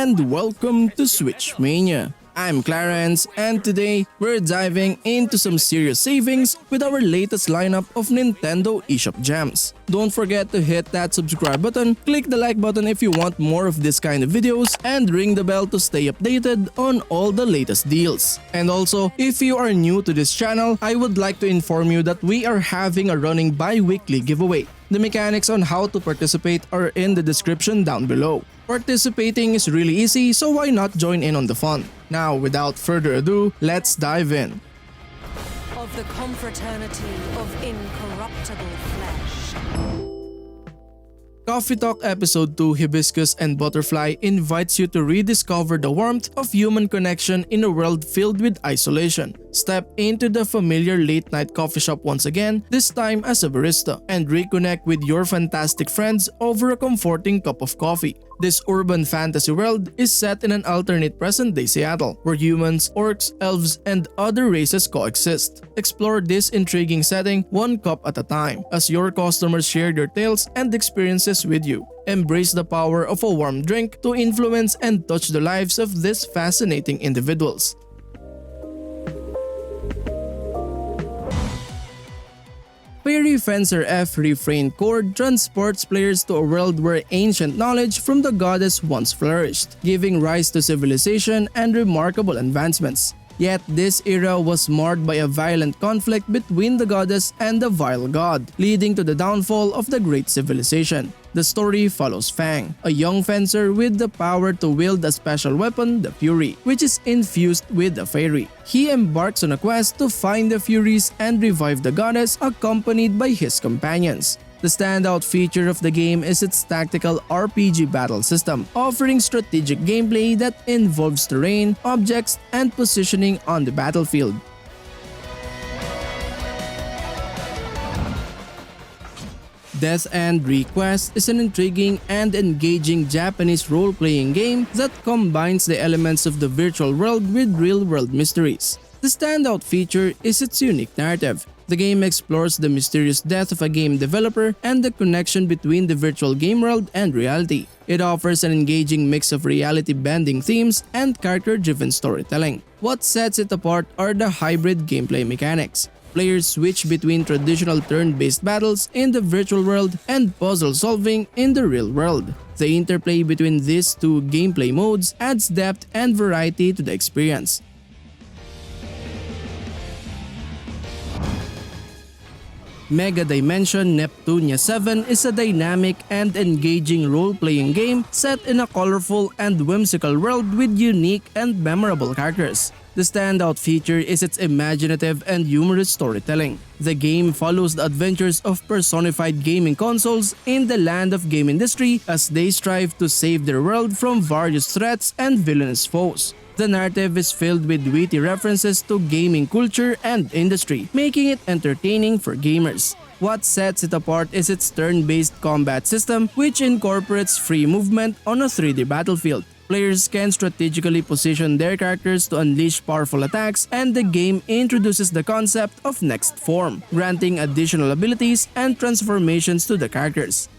and welcome to Switch Mania. I'm Clarence and today we're diving into some serious savings with our latest lineup of Nintendo eShop gems. Don't forget to hit that subscribe button, click the like button if you want more of this kind of videos, and ring the bell to stay updated on all the latest deals. And also, if you are new to this channel, I would like to inform you that we are having a running bi-weekly giveaway. The mechanics on how to participate are in the description down below. Participating is really easy, so why not join in on the fun? Now, without further ado, let's dive in. Of the confraternity of incorruptible flesh. Coffee Talk Episode 2 Hibiscus and Butterfly invites you to rediscover the warmth of human connection in a world filled with isolation. Step into the familiar late-night coffee shop once again, this time as a barista, and reconnect with your fantastic friends over a comforting cup of coffee. This urban fantasy world is set in an alternate present-day Seattle, where humans, orcs, elves, and other races coexist. Explore this intriguing setting one cup at a time, as your customers share their tales and experiences with you. Embrace the power of a warm drink to influence and touch the lives of these fascinating individuals. Fairy Fencer F Refrain Chord transports players to a world where ancient knowledge from the goddess once flourished, giving rise to civilization and remarkable advancements. Yet this era was marred by a violent conflict between the goddess and the vile god, leading to the downfall of the great civilization. The story follows Fang, a young fencer with the power to wield a special weapon, the Fury, which is infused with the fairy. He embarks on a quest to find the Furies and revive the goddess, accompanied by his companions. The standout feature of the game is its tactical RPG battle system, offering strategic gameplay that involves terrain, objects, and positioning on the battlefield. Death and Request is an intriguing and engaging Japanese role-playing game that combines the elements of the virtual world with real-world mysteries. The standout feature is its unique narrative. The game explores the mysterious death of a game developer and the connection between the virtual game world and reality. It offers an engaging mix of reality-bending themes and character-driven storytelling. What sets it apart are the hybrid gameplay mechanics. Players switch between traditional turn-based battles in the virtual world and puzzle solving in the real world. The interplay between these two gameplay modes adds depth and variety to the experience. Megadimension Neptunia VII is a dynamic and engaging role-playing game set in a colorful and whimsical world with unique and memorable characters. The standout feature is its imaginative and humorous storytelling. The game follows the adventures of personified gaming consoles in the land of game industry as they strive to save their world from various threats and villainous foes. The narrative is filled with witty references to gaming culture and industry, making it entertaining for gamers. What sets it apart is its turn-based combat system, which incorporates free movement on a 3D battlefield. Players can strategically position their characters to unleash powerful attacks, and the game introduces the concept of next form, granting additional abilities and transformations to the characters.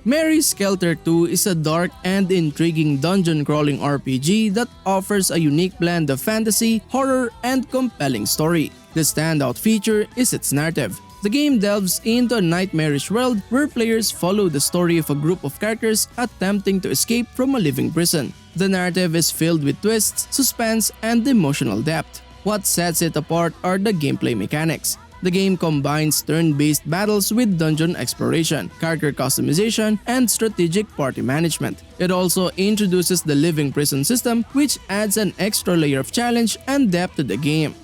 Mary Skelter 2 is a dark and intriguing dungeon-crawling RPG that offers a unique blend of fantasy, horror, and compelling story. The standout feature is its narrative. The game delves into a nightmarish world where players follow the story of a group of characters attempting to escape from a living prison. The narrative is filled with twists, suspense, and emotional depth. What sets it apart are the gameplay mechanics. The game combines turn-based battles with dungeon exploration, character customization, and strategic party management. It also introduces the living prison system, which adds an extra layer of challenge and depth to the game.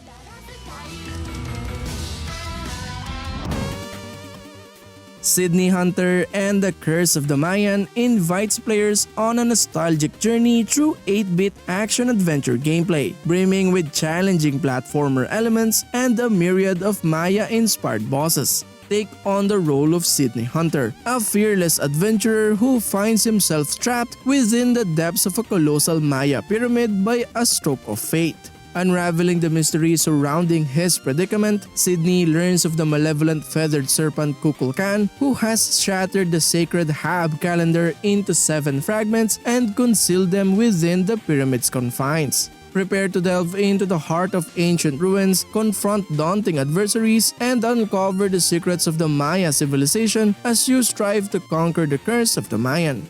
Sydney Hunter and the Curse of the Mayan invites players on a nostalgic journey through 8-bit action-adventure gameplay, brimming with challenging platformer elements and a myriad of Maya-inspired bosses. Take on the role of Sydney Hunter, a fearless adventurer who finds himself trapped within the depths of a colossal Maya pyramid by a stroke of fate. Unraveling the mystery surrounding his predicament, Sydney learns of the malevolent feathered serpent Kukulkan, who has shattered the sacred Hab calendar into 7 fragments and concealed them within the pyramid's confines. Prepare to delve into the heart of ancient ruins, confront daunting adversaries, and uncover the secrets of the Maya civilization as you strive to conquer the curse of the Mayan.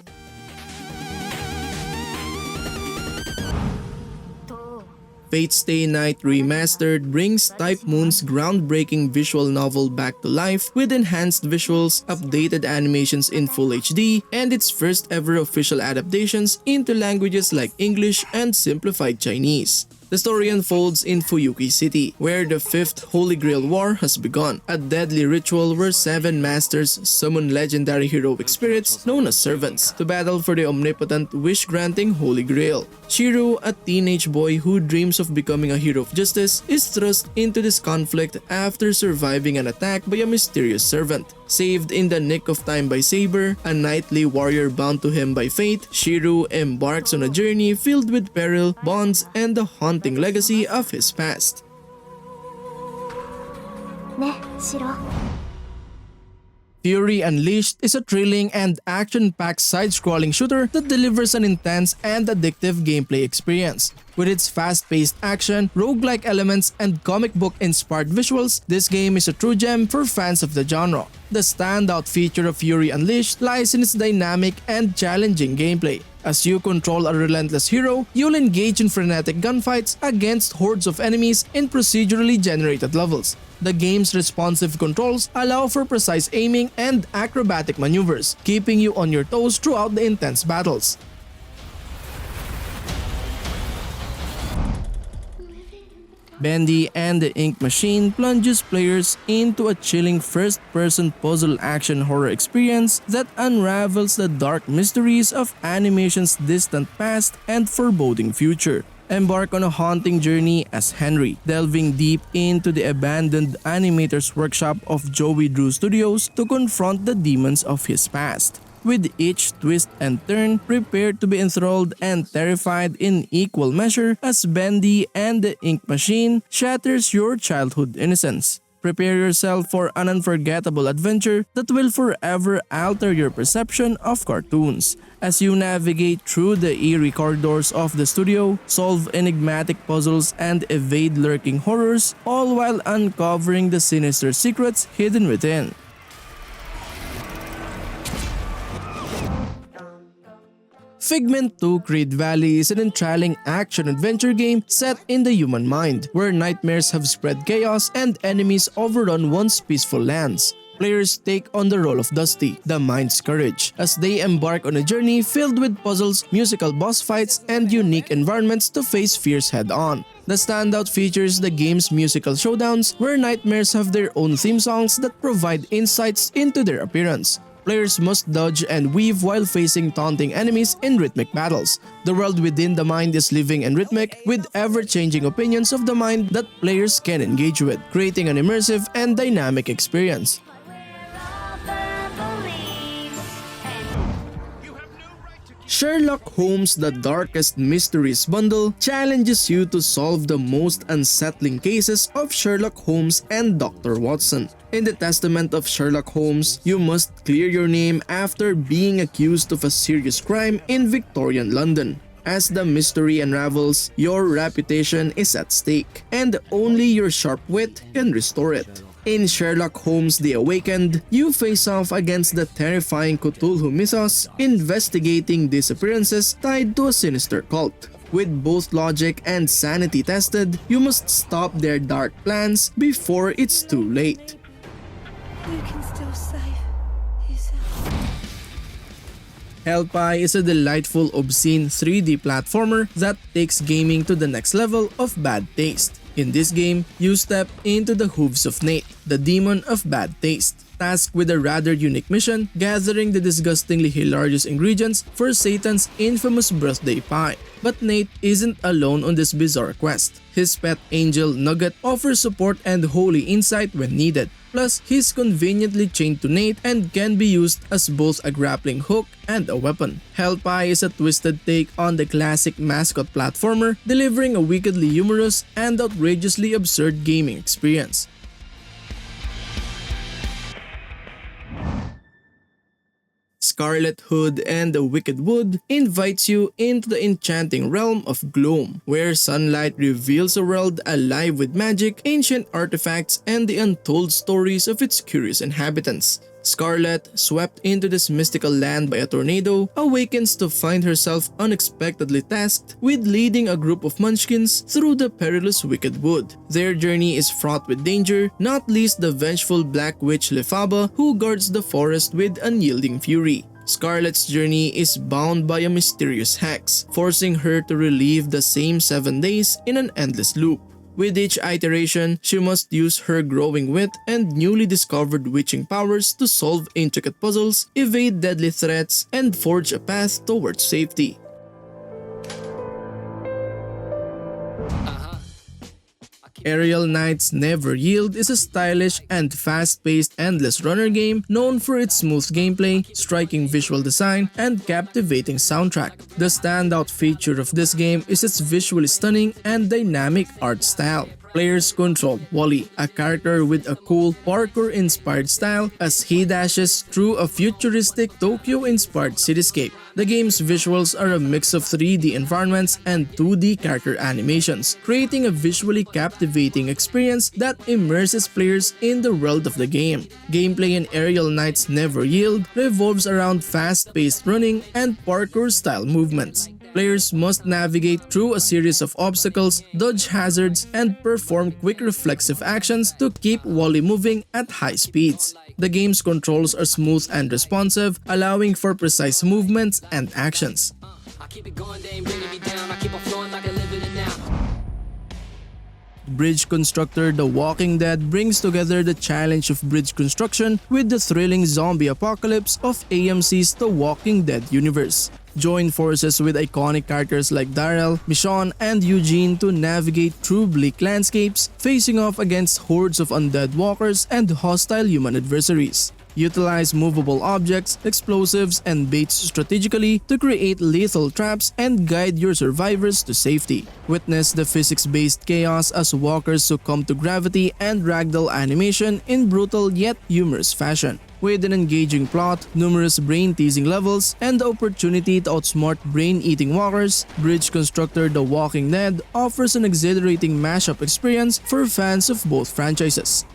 Fate's Stay Night Remastered brings Type Moon's groundbreaking visual novel back to life with enhanced visuals, updated animations in Full HD, and its first ever official adaptations into languages like English and simplified Chinese. The story unfolds in Fuyuki City, where the 5th Holy Grail War has begun, a deadly ritual where 7 masters summon legendary heroic spirits known as servants to battle for the omnipotent wish-granting Holy Grail. Shiro, a teenage boy who dreams of becoming a hero of justice, is thrust into this conflict after surviving an attack by a mysterious servant. Saved in the nick of time by Saber, a knightly warrior bound to him by fate, Shiro embarks on a journey filled with peril, bonds, and the haunting legacy of his past. Fury Unleashed is a thrilling and action-packed side-scrolling shooter that delivers an intense and addictive gameplay experience. With its fast-paced action, roguelike elements, and comic book-inspired visuals, this game is a true gem for fans of the genre. The standout feature of Fury Unleashed lies in its dynamic and challenging gameplay. As you control a relentless hero, you'll engage in frenetic gunfights against hordes of enemies in procedurally generated levels. The game's responsive controls allow for precise aiming and acrobatic maneuvers, keeping you on your toes throughout the intense battles. Bendy and the Ink Machine plunges players into a chilling first-person puzzle action horror experience that unravels the dark mysteries of animation's distant past and foreboding future. Embark on a haunting journey as Henry, delving deep into the abandoned animator's workshop of Joey Drew Studios to confront the demons of his past. With each twist and turn, prepare to be enthralled and terrified in equal measure as Bendy and the Ink Machine shatters your childhood innocence. Prepare yourself for an unforgettable adventure that will forever alter your perception of cartoons. As you navigate through the eerie corridors of the studio, solve enigmatic puzzles and evade lurking horrors, all while uncovering the sinister secrets hidden within. Figment 2 Creed Valley is an enthralling action-adventure game set in the human mind, where nightmares have spread chaos and enemies overrun once peaceful lands. Players take on the role of Dusty, the mind's courage, as they embark on a journey filled with puzzles, musical boss fights, and unique environments to face fears head-on. The standout features the game's musical showdowns, where nightmares have their own theme songs that provide insights into their appearance. Players must dodge and weave while facing taunting enemies in rhythmic battles. The world within the mind is living and rhythmic, with ever-changing opinions of the mind that players can engage with, creating an immersive and dynamic experience. Sherlock Holmes: The Darkest Mysteries bundle challenges you to solve the most unsettling cases of Sherlock Holmes and Dr. Watson. In the testament of Sherlock Holmes, you must clear your name after being accused of a serious crime in Victorian London. As the mystery unravels, your reputation is at stake, and only your sharp wit can restore it. In Sherlock Holmes: The Awakened, you face off against the terrifying Cthulhu mythos, investigating disappearances tied to a sinister cult. With both logic and sanity tested, you must stop their dark plans before it's too late. You can still save yourself. Culpa is a delightful, obscene 3D platformer that takes gaming to the next level of bad taste. In this game, you step into the hooves of Nate, the Demon of Bad Taste, tasked with a rather unique mission, gathering the disgustingly hilarious ingredients for Satan's infamous birthday pie. But Nate isn't alone on this bizarre quest. His pet angel Nugget offers support and holy insight when needed. Plus, he's conveniently chained to Nate and can be used as both a grappling hook and a weapon. Hell Pie is a twisted take on the classic mascot platformer, delivering a wickedly humorous and outrageously absurd gaming experience. Scarlet Hood and the Wicked Wood invites you into the enchanting realm of Gloom, where sunlight reveals a world alive with magic, ancient artifacts, and the untold stories of its curious inhabitants. Scarlet, swept into this mystical land by a tornado, awakens to find herself unexpectedly tasked with leading a group of munchkins through the perilous Wicked Wood. Their journey is fraught with danger, not least the vengeful Black Witch Lefaba, who guards the forest with unyielding fury. Scarlet's journey is bound by a mysterious hex, forcing her to relive the same 7 days in an endless loop. With each iteration, she must use her growing wit and newly discovered witching powers to solve intricate puzzles, evade deadly threats, and forge a path towards safety. Aerial Knights Never Yield is a stylish and fast-paced endless runner game known for its smooth gameplay, striking visual design, and captivating soundtrack. The standout feature of this game is its visually stunning and dynamic art style. Players control Wally, a character with a cool parkour-inspired style as he dashes through a futuristic Tokyo-inspired cityscape. The game's visuals are a mix of 3D environments and 2D character animations, creating a visually captivating experience that immerses players in the world of the game. Gameplay in Aerial Knights Never Yield revolves around fast-paced running and parkour-style movements. Players must navigate through a series of obstacles, dodge hazards, and perform quick reflexive actions to keep Wally moving at high speeds. The game's controls are smooth and responsive, allowing for precise movements and actions. Bridge Constructor The Walking Dead brings together the challenge of bridge construction with the thrilling zombie apocalypse of AMC's The Walking Dead universe. Join forces with iconic characters like Daryl, Michonne, and Eugene to navigate through bleak landscapes, facing off against hordes of undead walkers and hostile human adversaries. Utilize movable objects, explosives, and baits strategically to create lethal traps and guide your survivors to safety. Witness the physics-based chaos as walkers succumb to gravity and ragdoll animation in brutal yet humorous fashion. With an engaging plot, numerous brain-teasing levels, and the opportunity to outsmart brain-eating walkers, Bridge Constructor The Walking Dead offers an exhilarating mashup experience for fans of both franchises.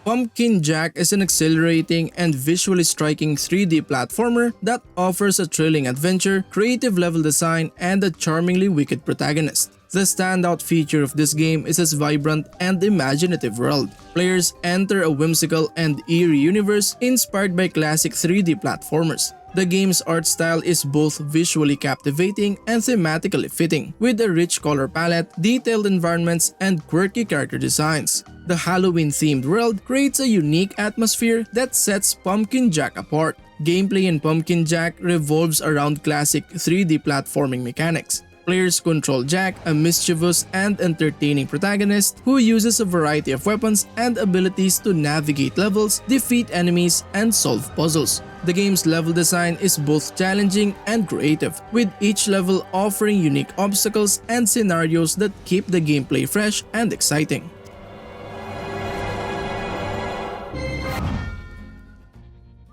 Pumpkin Jack is an exhilarating and visually striking 3D platformer that offers a thrilling adventure, creative level design, and a charmingly wicked protagonist. The standout feature of this game is its vibrant and imaginative world. Players enter a whimsical and eerie universe inspired by classic 3D platformers. The game's art style is both visually captivating and thematically fitting, with a rich color palette, detailed environments, and quirky character designs. The Halloween-themed world creates a unique atmosphere that sets Pumpkin Jack apart. Gameplay in Pumpkin Jack revolves around classic 3D platforming mechanics. Players control Jack, a mischievous and entertaining protagonist who uses a variety of weapons and abilities to navigate levels, defeat enemies, and solve puzzles. The game's level design is both challenging and creative, with each level offering unique obstacles and scenarios that keep the gameplay fresh and exciting.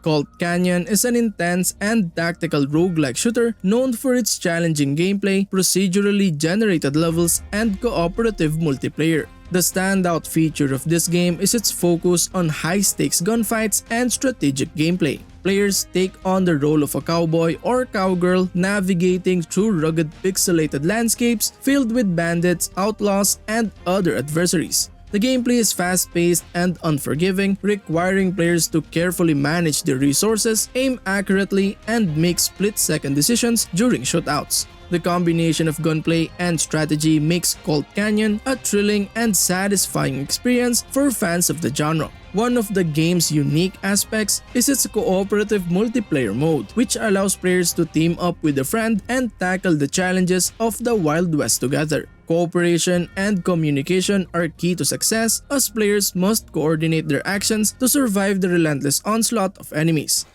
Colt Canyon is an intense and tactical roguelike shooter known for its challenging gameplay, procedurally generated levels, and cooperative multiplayer. The standout feature of this game is its focus on high-stakes gunfights and strategic gameplay. Players take on the role of a cowboy or cowgirl navigating through rugged pixelated landscapes filled with bandits, outlaws, and other adversaries. The gameplay is fast-paced and unforgiving, requiring players to carefully manage their resources, aim accurately, and make split-second decisions during shootouts. The combination of gunplay and strategy makes Colt Canyon a thrilling and satisfying experience for fans of the genre. One of the game's unique aspects is its cooperative multiplayer mode, which allows players to team up with a friend and tackle the challenges of the Wild West together. Cooperation and communication are key to success, as players must coordinate their actions to survive the relentless onslaught of enemies.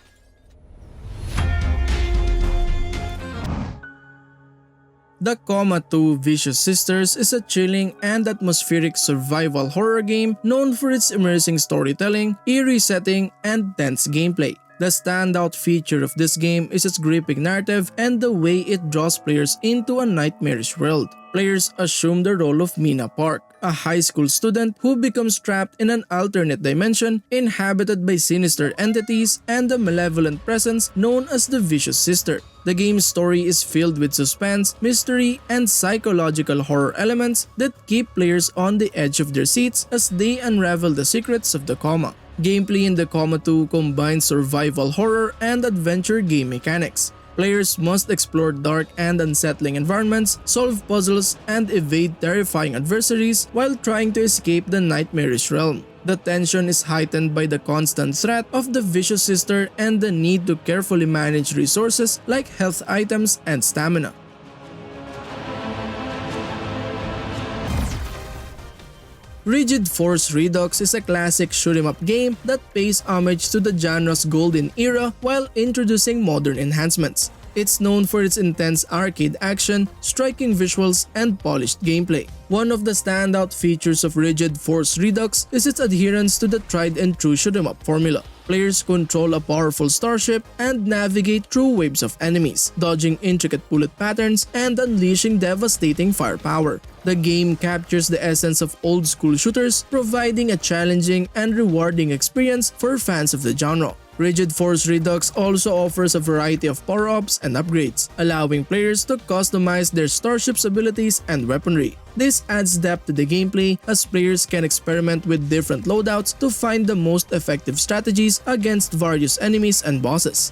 The Coma 2 Vicious Sisters is a chilling and atmospheric survival horror game known for its immersing storytelling, eerie setting, and tense gameplay. The standout feature of this game is its gripping narrative and the way it draws players into a nightmarish world. Players assume the role of Mina Park, a high school student who becomes trapped in an alternate dimension inhabited by sinister entities and a malevolent presence known as the Vicious Sister. The game's story is filled with suspense, mystery, and psychological horror elements that keep players on the edge of their seats as they unravel the secrets of the Coma. Gameplay in the Coma 2 combines survival horror and adventure game mechanics. Players must explore dark and unsettling environments, solve puzzles, and evade terrifying adversaries while trying to escape the nightmarish realm. The tension is heightened by the constant threat of the Vicious Sister and the need to carefully manage resources like health items and stamina. Rigid Force Redux is a classic shoot-'em-up game that pays homage to the genre's golden era while introducing modern enhancements. It's known for its intense arcade action, striking visuals, and polished gameplay. One of the standout features of Rigid Force Redux is its adherence to the tried-and-true shoot-'em-up formula. Players control a powerful starship and navigate through waves of enemies, dodging intricate bullet patterns and unleashing devastating firepower. The game captures the essence of old-school shooters, providing a challenging and rewarding experience for fans of the genre. Rigid Force Redux also offers a variety of power-ups and upgrades, allowing players to customize their starship's abilities and weaponry. This adds depth to the gameplay as players can experiment with different loadouts to find the most effective strategies against various enemies and bosses.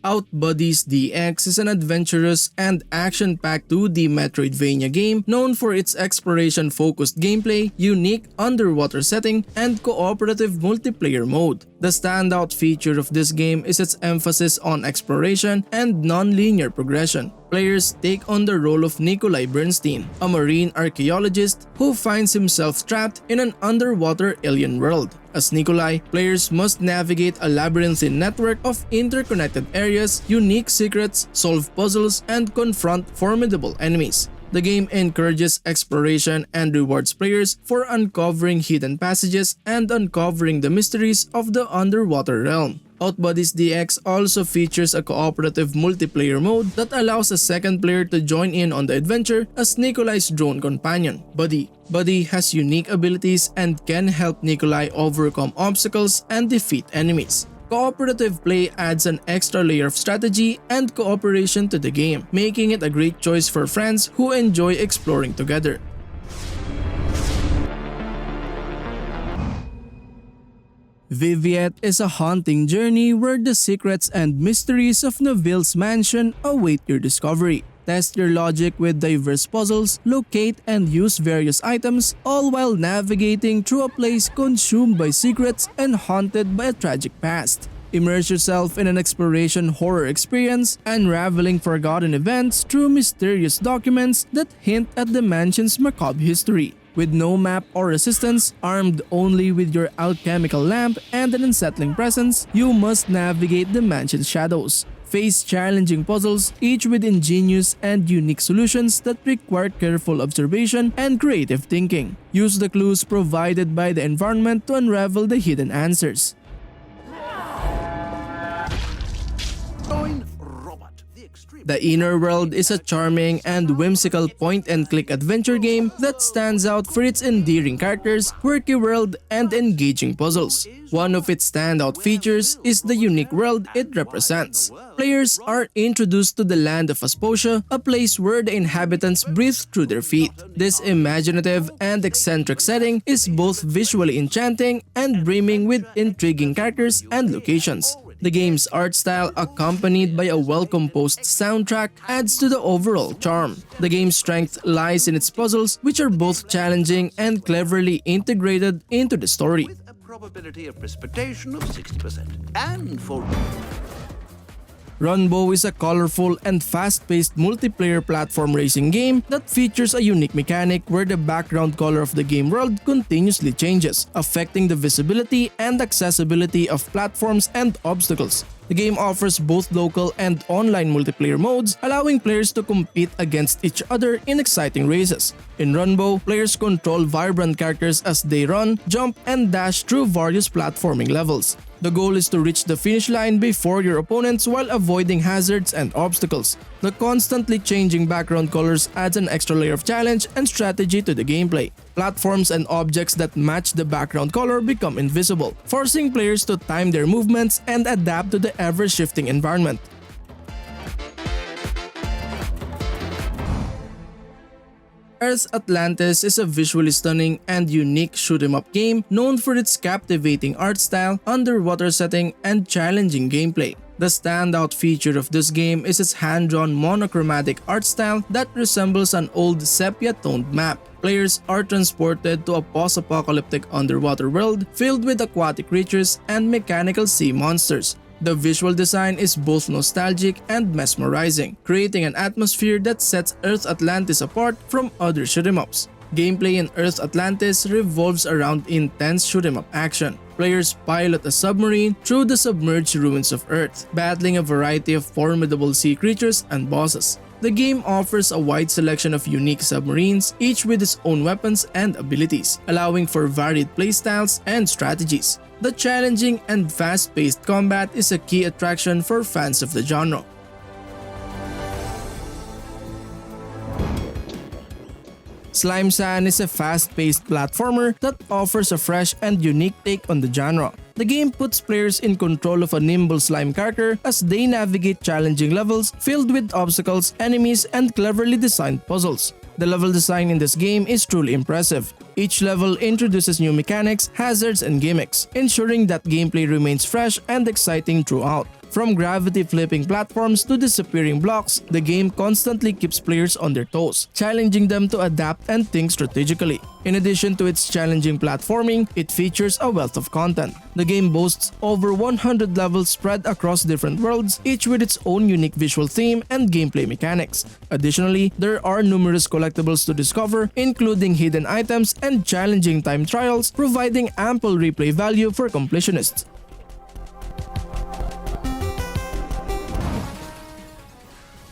Outbuddies DX is an adventurous and action-packed 2D Metroidvania game known for its exploration-focused gameplay, unique underwater setting, and cooperative multiplayer mode. The standout feature of this game is its emphasis on exploration and non-linear progression. Players take on the role of Nikolai Bernstein, a marine archaeologist who finds himself trapped in an underwater alien world. As Nikolai, players must navigate a labyrinthine network of interconnected areas, unique secrets, solve puzzles, and confront formidable enemies. The game encourages exploration and rewards players for uncovering hidden passages and uncovering the mysteries of the underwater realm. Outbuddies DX also features a cooperative multiplayer mode that allows a second player to join in on the adventure as Nikolai's drone companion, Buddy. Buddy has unique abilities and can help Nikolai overcome obstacles and defeat enemies. Cooperative play adds an extra layer of strategy and cooperation to the game, making it a great choice for friends who enjoy exploring together. Viviette is a haunting journey where the secrets and mysteries of Neville's mansion await your discovery. Test your logic with diverse puzzles, locate and use various items, all while navigating through a place consumed by secrets and haunted by a tragic past. Immerse yourself in an exploration horror experience, unraveling forgotten events through mysterious documents that hint at the mansion's macabre history. With no map or assistance, armed only with your alchemical lamp and an unsettling presence, you must navigate the mansion's shadows. Face challenging puzzles, each with ingenious and unique solutions that require careful observation and creative thinking. Use the clues provided by the environment to unravel the hidden answers. The Inner World is a charming and whimsical point-and-click adventure game that stands out for its endearing characters, quirky world, and engaging puzzles. One of its standout features is the unique world it represents. Players are introduced to the land of Asposia, a place where the inhabitants breathe through their feet. This imaginative and eccentric setting is both visually enchanting and brimming with intriguing characters and locations. The game's art style, accompanied by a well-composed soundtrack, adds to the overall charm. The game's strength lies in its puzzles, which are both challenging and cleverly integrated into the story. With a probability of precipitation of 60%. And for Runbow is a colorful and fast-paced multiplayer platform racing game that features a unique mechanic where the background color of the game world continuously changes, affecting the visibility and accessibility of platforms and obstacles. The game offers both local and online multiplayer modes, allowing players to compete against each other in exciting races. In Runbow, players control vibrant characters as they run, jump, and dash through various platforming levels. The goal is to reach the finish line before your opponents while avoiding hazards and obstacles. The constantly changing background colors adds an extra layer of challenge and strategy to the gameplay. Platforms and objects that match the background color become invisible, forcing players to time their movements and adapt to the ever-shifting environment. Earth Atlantis is a visually stunning and unique shoot-'em-up game known for its captivating art style, underwater setting, and challenging gameplay. The standout feature of this game is its hand-drawn monochromatic art style that resembles an old sepia-toned map. Players are transported to a post-apocalyptic underwater world filled with aquatic creatures and mechanical sea monsters. The visual design is both nostalgic and mesmerizing, creating an atmosphere that sets Earth Atlantis apart from other shoot-'em-ups. Gameplay in Earth Atlantis revolves around intense shoot-'em-up action. Players pilot a submarine through the submerged ruins of Earth, battling a variety of formidable sea creatures and bosses. The game offers a wide selection of unique submarines, each with its own weapons and abilities, allowing for varied playstyles and strategies. The challenging and fast-paced combat is a key attraction for fans of the genre. Slime Sand is a fast-paced platformer that offers a fresh and unique take on the genre. The game puts players in control of a nimble slime character as they navigate challenging levels filled with obstacles, enemies, and cleverly designed puzzles. The level design in this game is truly impressive. Each level introduces new mechanics, hazards, and gimmicks, ensuring that gameplay remains fresh and exciting throughout. From gravity-flipping platforms to disappearing blocks, the game constantly keeps players on their toes, challenging them to adapt and think strategically. In addition to its challenging platforming, it features a wealth of content. The game boasts over 100 levels spread across different worlds, each with its own unique visual theme and gameplay mechanics. Additionally, there are numerous collectibles to discover, including hidden items and challenging time trials, providing ample replay value for completionists.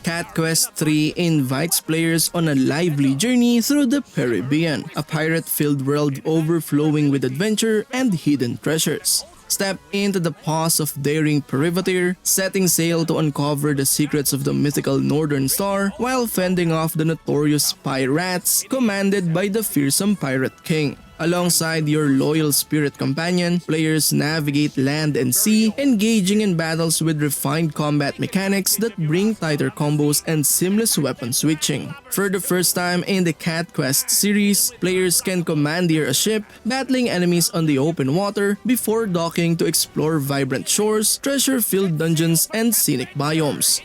Cat Quest 3 invites players on a lively journey through the Caribbean, a pirate-filled world overflowing with adventure and hidden treasures. Step into the paws of daring privateer, setting sail to uncover the secrets of the mythical Northern Star while fending off the notorious pirates commanded by the fearsome Pirate King. Alongside your loyal spirit companion, players navigate land and sea, engaging in battles with refined combat mechanics that bring tighter combos and seamless weapon switching. For the first time in the Cat Quest series, players can commandeer a ship, battling enemies on the open water before docking to explore vibrant shores, treasure-filled dungeons, and scenic biomes.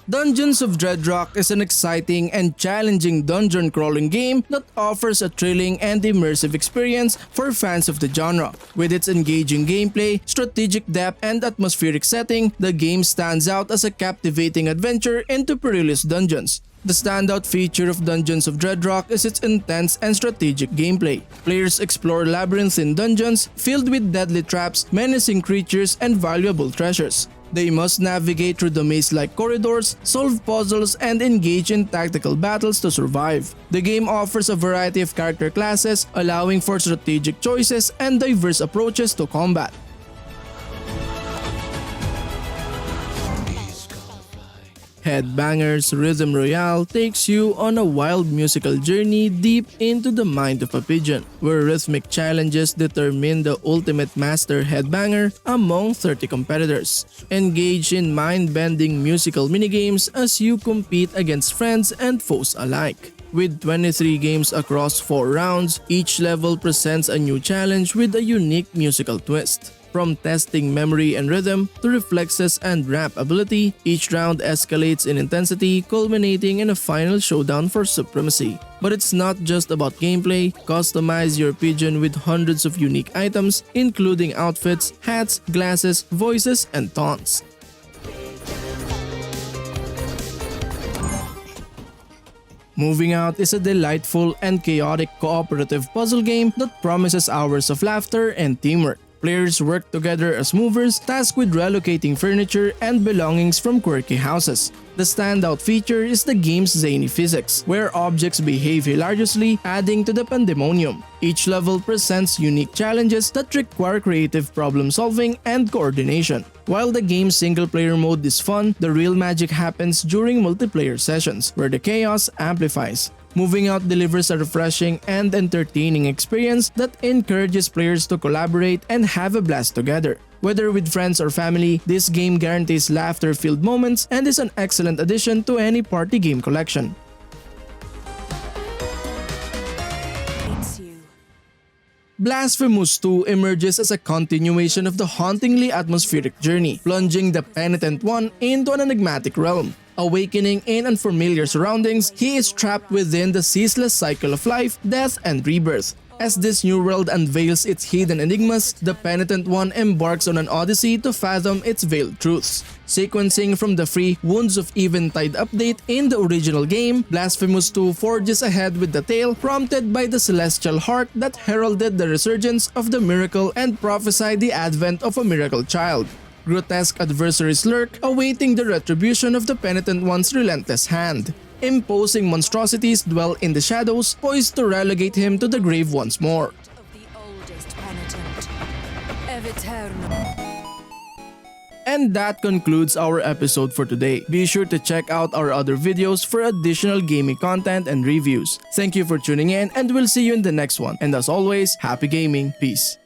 Dungeons of Dreadrock is an exciting and challenging dungeon crawling game that offers a thrilling and immersive experience for fans of the genre. With its engaging gameplay, strategic depth, and atmospheric setting, the game stands out as a captivating adventure into perilous dungeons. The standout feature of Dungeons of Dreadrock is its intense and strategic gameplay. Players explore labyrinthine dungeons filled with deadly traps, menacing creatures, and valuable treasures. They must navigate through the maze-like corridors, solve puzzles, and engage in tactical battles to survive. The game offers a variety of character classes, allowing for strategic choices and diverse approaches to combat. Headbangers Rhythm Royale takes you on a wild musical journey deep into the mind of a pigeon, where rhythmic challenges determine the ultimate master headbanger among 30 competitors. Engage in mind-bending musical minigames as you compete against friends and foes alike. With 23 games across 4 rounds, each level presents a new challenge with a unique musical twist. From testing memory and rhythm to reflexes and rap ability, each round escalates in intensity, culminating in a final showdown for supremacy. But it's not just about gameplay. Customize your pigeon with hundreds of unique items, including outfits, hats, glasses, voices, and taunts. Moving Out is a delightful and chaotic cooperative puzzle game that promises hours of laughter and teamwork. Players work together as movers tasked with relocating furniture and belongings from quirky houses. The standout feature is the game's zany physics, where objects behave hilariously, adding to the pandemonium. Each level presents unique challenges that require creative problem solving and coordination. While the game's single-player mode is fun, the real magic happens during multiplayer sessions, where the chaos amplifies. Moving Out delivers a refreshing and entertaining experience that encourages players to collaborate and have a blast together. Whether with friends or family, this game guarantees laughter-filled moments and is an excellent addition to any party game collection. Blasphemous 2 emerges as a continuation of the hauntingly atmospheric journey, plunging the penitent one into an enigmatic realm. Awakening in unfamiliar surroundings, he is trapped within the ceaseless cycle of life, death, and rebirth. As this new world unveils its hidden enigmas, the penitent one embarks on an odyssey to fathom its veiled truths. Sequencing from the free Wounds of Eventide update in the original game, Blasphemous 2 forges ahead with the tale prompted by the celestial heart that heralded the resurgence of the miracle and prophesied the advent of a miracle child. Grotesque adversaries lurk, awaiting the retribution of the penitent one's relentless hand. Imposing monstrosities dwell in the shadows, poised to relegate him to the grave once more. Of the oldest penitent, Eviternal. And that concludes our episode for today. Be sure to check out our other videos for additional gaming content and reviews. Thank you for tuning in, and we'll see you in the next one. And as always, happy gaming. Peace.